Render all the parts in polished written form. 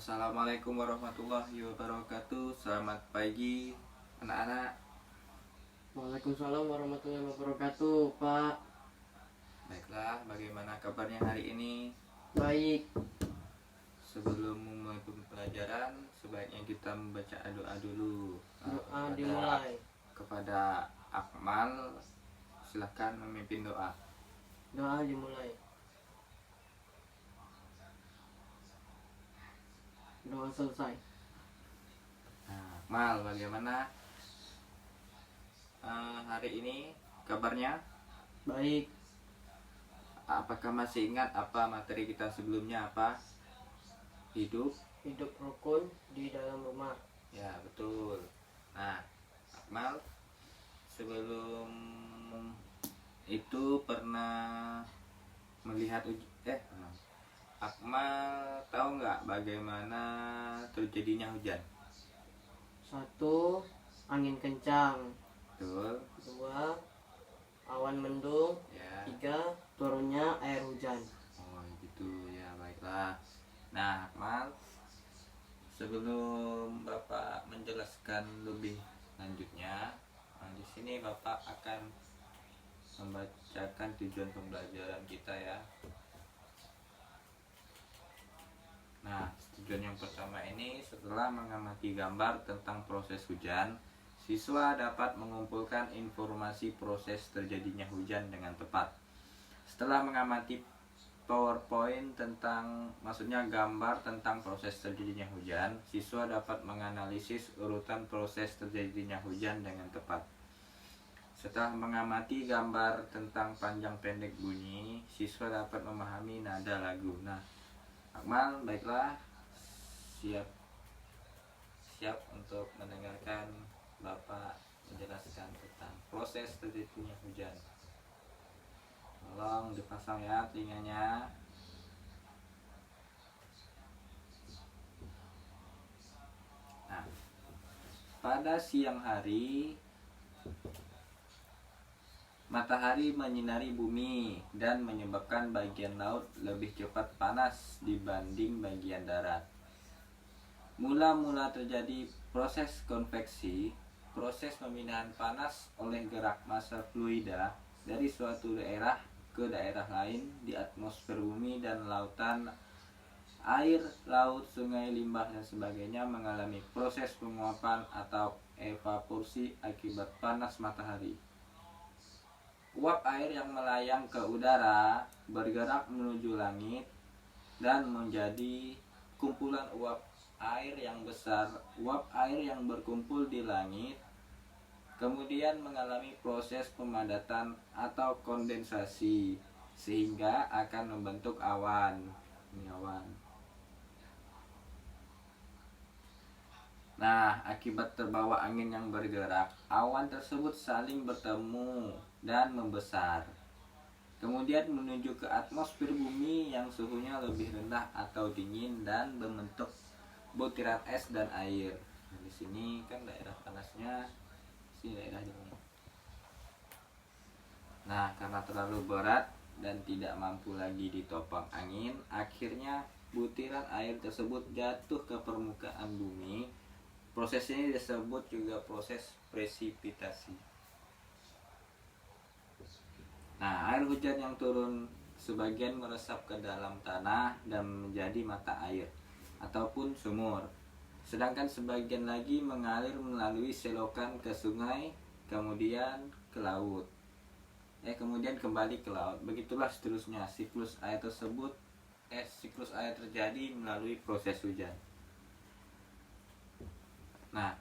Assalamualaikum warahmatullahi wabarakatuh. Selamat pagi anak-anak. Waalaikumsalam warahmatullahi wabarakatuh, Pak. Baiklah, bagaimana kabarnya hari ini? Baik. Sebelum memulai pembelajaran, sebaiknya kita membaca doa dulu. Doa dimulai. Kepada Akmal, silahkan memimpin doa. Doa dimulai. Doa selesai. Nah, Akmal, bagaimana hari ini kabarnya? Baik. Apakah masih ingat apa materi kita sebelumnya apa? Hidup rukun di dalam rumah. Ya, betul. Nah, Akmal sebelum itu pernah melihat Akmal tahu nggak bagaimana terjadinya hujan? 1. Angin kencang. Betul. 2. Awan mendung. Ya. 3. Turunnya air hujan. Oh, gitu ya, baiklah. Nah, Akmal, sebelum Bapak menjelaskan lebih lanjutnya, di sini Bapak akan membacakan tujuan pembelajaran kita ya. Nah, tujuan yang pertama ini, setelah mengamati gambar tentang proses hujan, siswa dapat mengumpulkan informasi proses terjadinya hujan dengan tepat. Setelah mengamati PowerPoint maksudnya gambar tentang proses terjadinya hujan, siswa dapat menganalisis urutan proses terjadinya hujan dengan tepat. Setelah mengamati gambar tentang panjang pendek bunyi, siswa dapat memahami nada lagu. Nah, Akmal, baiklah, siap untuk mendengarkan Bapak menjelaskan tentang proses terjadinya hujan. Tolong dipasang ya telinganya. Nah, pada siang hari, matahari menyinari bumi dan menyebabkan bagian laut lebih cepat panas dibanding bagian darat. Mula-mula terjadi proses konveksi, proses pemindahan panas oleh gerak massa fluida dari suatu daerah ke daerah lain di atmosfer bumi dan lautan. Air, laut, sungai, limbah, dan sebagainya mengalami proses penguapan atau evaporasi akibat panas matahari. Uap air yang melayang ke udara bergerak menuju langit dan menjadi kumpulan uap air yang besar. Uap air yang berkumpul di langit kemudian mengalami proses pemadatan atau kondensasi sehingga akan membentuk awan. Ini awan. Nah, akibat terbawa angin yang bergerak, awan tersebut saling bertemu dan membesar. Kemudian menuju ke atmosfer bumi yang suhunya lebih rendah atau dingin dan membentuk butiran es dan air. Nah, di sini kan daerah panasnya, sini daerah dingin. Nah, karena terlalu berat dan tidak mampu lagi ditopang angin, akhirnya butiran air tersebut jatuh ke permukaan bumi. Proses ini disebut juga proses presipitasi. Nah, air hujan yang turun sebagian meresap ke dalam tanah dan menjadi mata air ataupun sumur. Sedangkan sebagian lagi mengalir melalui selokan ke sungai, kemudian ke laut. Kemudian kembali ke laut. Begitulah seterusnya siklus air tersebut. Siklus air terjadi melalui proses hujan. Nah,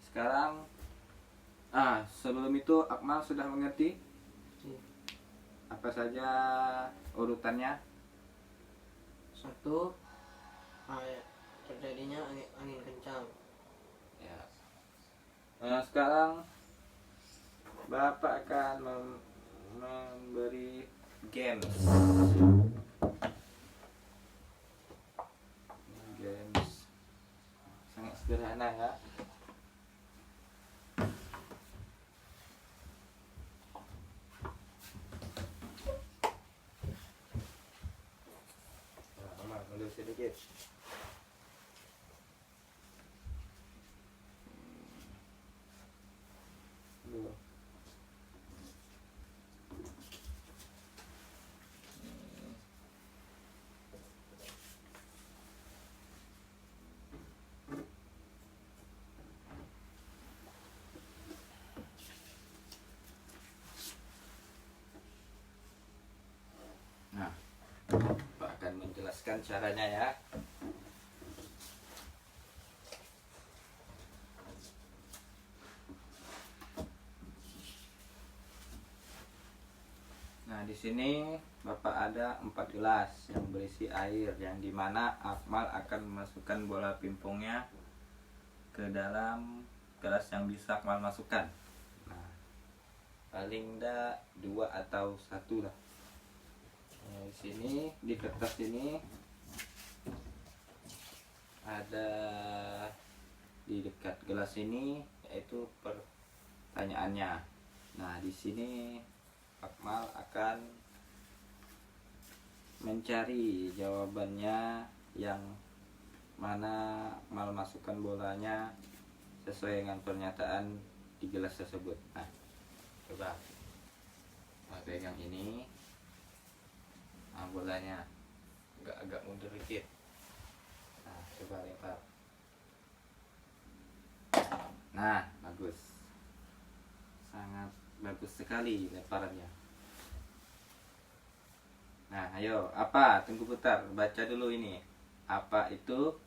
sekarang sebelum itu Akmal sudah mengerti apa saja urutannya? 1. Terjadinya angin kencang. Ya. Nah, sekarang Bapak akan memberi games. Sangat sederhana ya. Mundur sedikit. Bapak akan menjelaskan caranya ya. Nah, di sini Bapak ada 4 gelas yang berisi air, yang dimana Akmal akan memasukkan bola pingpongnya ke dalam gelas yang bisa Akmal masukkan. Nah, paling enggak 2 atau 1 lah. Nah, di sini di kertas ini ada di dekat gelas ini yaitu pertanyaannya. Nah, di sini Akmal akan mencari jawabannya yang mana Akmal masukkan bolanya sesuai dengan pernyataan di gelas tersebut. Nah, coba Akmal pegang ini. Nah, bolanya agak mundur dikit. Nah, coba lempar. Nah, bagus. Sangat bagus sekali lemparannya. Nah, ayo, apa? Tunggu putar, baca dulu ini. Apa itu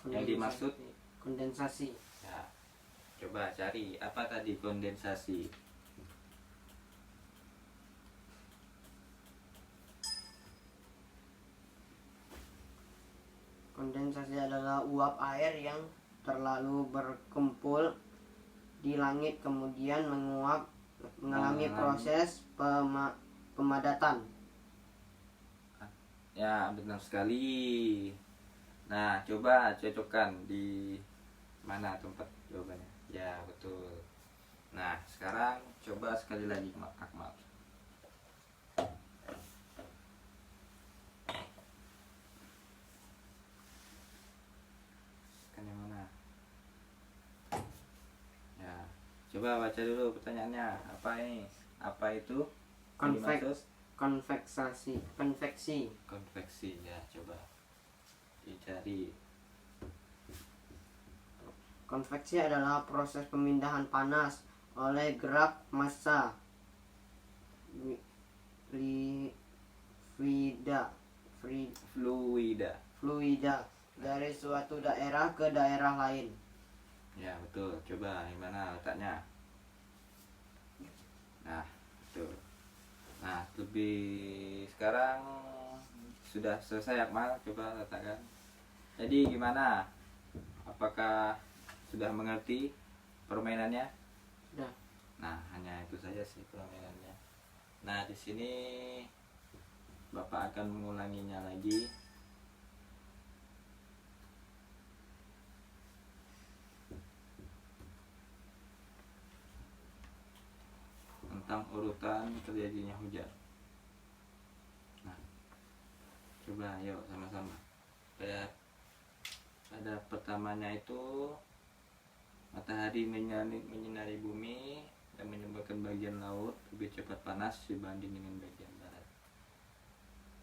yang dimaksud? Kondensasi. Ya, coba cari apa tadi kondensasi. Kondensasi adalah uap air yang terlalu berkumpul di langit kemudian menguap mengalami proses pemadatan. Ya, benar sekali. Nah, coba cocokkan di mana tempat jawabannya. Ya, betul. Nah, sekarang coba sekali lagi Akmal. Kan yang mana? Ya, coba baca dulu pertanyaannya. Apa ini? Apa itu? Yang dimaksud? Konveksi. Konveksi, ya, coba dicari. Konveksi adalah proses pemindahan panas oleh gerak massa fluida dari suatu daerah ke daerah lain. Ya, betul. Coba di mana letaknya? Nah, betul. Nah, lebih sekarang sudah selesai Akmal, coba letakkan. Jadi gimana? Apakah sudah mengerti permainannya? Sudah. Nah, hanya itu saja sih permainannya. Nah, di sini Bapak akan mengulanginya lagi. Tentang urutan terjadinya hujan. Nah, coba yuk sama-sama. Pada pertamanya itu matahari menyinari bumi dan menyebabkan bagian laut lebih cepat panas dibanding dengan bagian barat.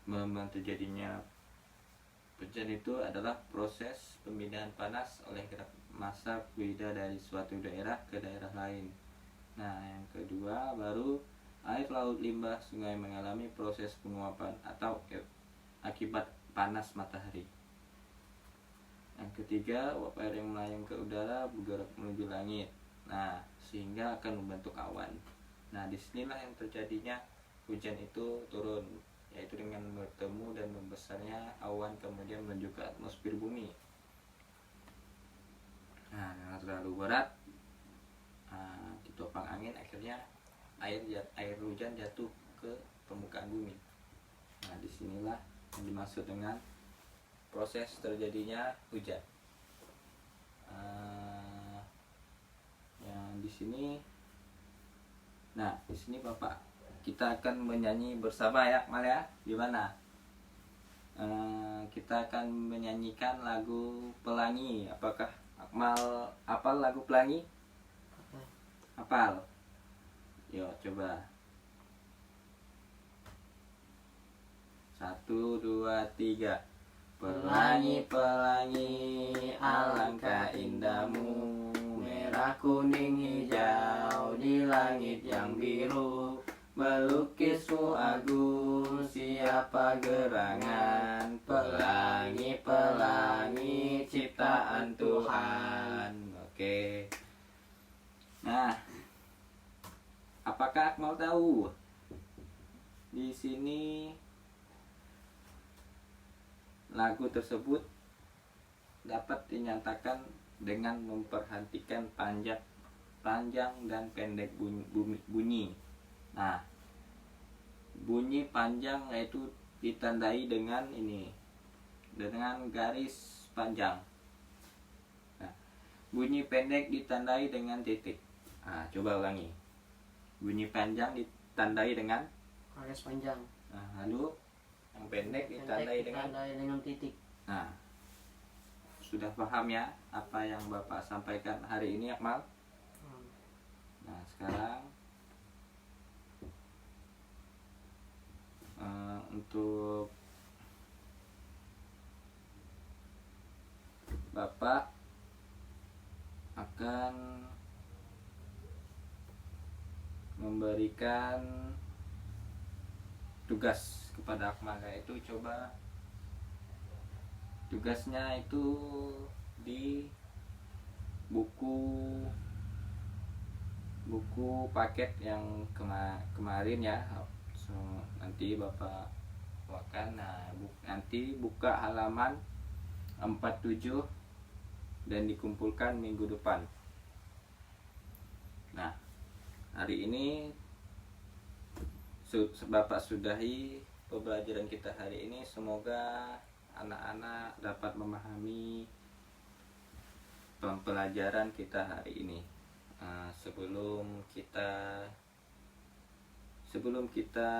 Memang terjadinya hujan itu adalah proses pemindahan panas oleh gerak massa fluida dari suatu daerah ke daerah lain. Nah, yang kedua baru air laut limbah sungai mengalami proses penguapan atau akibat panas matahari. Yang ketiga, uap air yang melayang ke udara bergerak menuju langit. Nah, sehingga akan membentuk awan. Nah, disinilah yang terjadinya hujan itu turun, yaitu dengan bertemu dan membesarnya awan kemudian menuju ke atmosfer bumi. Nah, yang terlalu berat ditopang angin, akhirnya air hujan jatuh ke permukaan bumi. Nah, disinilah yang dimaksud dengan proses terjadinya hujan. Yang di sini, nah di sini Bapak kita akan menyanyi bersama ya, Akmal ya. Gimana? Kita akan menyanyikan lagu Pelangi. Apakah Akmal hafal lagu Pelangi? Hafal? Yuk coba. 1, 2, 3. Pelangi, pelangi, alangkah indahmu, merah, kuning, hijau di langit yang biru, melukismu agung, siap siapa gerangan, pelangi-pelangi ciptaan Tuhan. Oke. Nah, apakah Akmal tahu? Di sini lagu tersebut dapat dinyatakan dengan memperhatikan panjang dan pendek bunyi. Nah, bunyi panjang yaitu ditandai dengan ini, dengan garis panjang. Nah, bunyi pendek ditandai dengan titik. Nah, coba ulangi. Bunyi panjang ditandai dengan garis panjang. nah, lalu yang pendek ditandai dengan titik. Nah, sudah paham ya apa yang Bapak sampaikan hari ini, Akmal? Nah, sekarang untuk Bapak akan memberikan tugas kepada Akmal, yaitu coba tugasnya itu di buku paket yang kemarin ya. So, nanti Bapak akan nanti buka halaman 47 dan dikumpulkan minggu depan. Nah, hari ini Bapak sudahi pembelajaran kita hari ini. Semoga anak-anak dapat memahami pembelajaran kita hari ini. Sebelum kita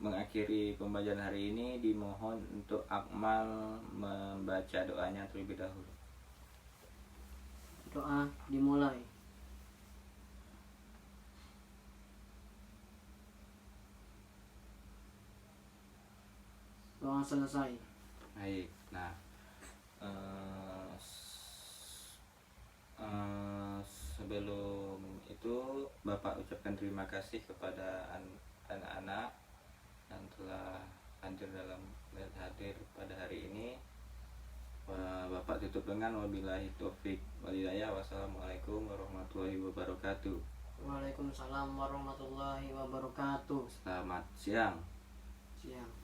mengakhiri pembelajaran hari ini, dimohon untuk Akmal membaca doanya terlebih dahulu. Doa dimulai. Doa selesai. Baik, nah sebelum itu Bapak ucapkan terima kasih kepada anak-anak yang telah hadir pada hari ini. Bapak tutup dengan wabillahi taufik walhidayah. Wassalamualaikum warahmatullahi wabarakatuh. Waalaikumsalam warahmatullahi wabarakatuh. Selamat siang. Siang.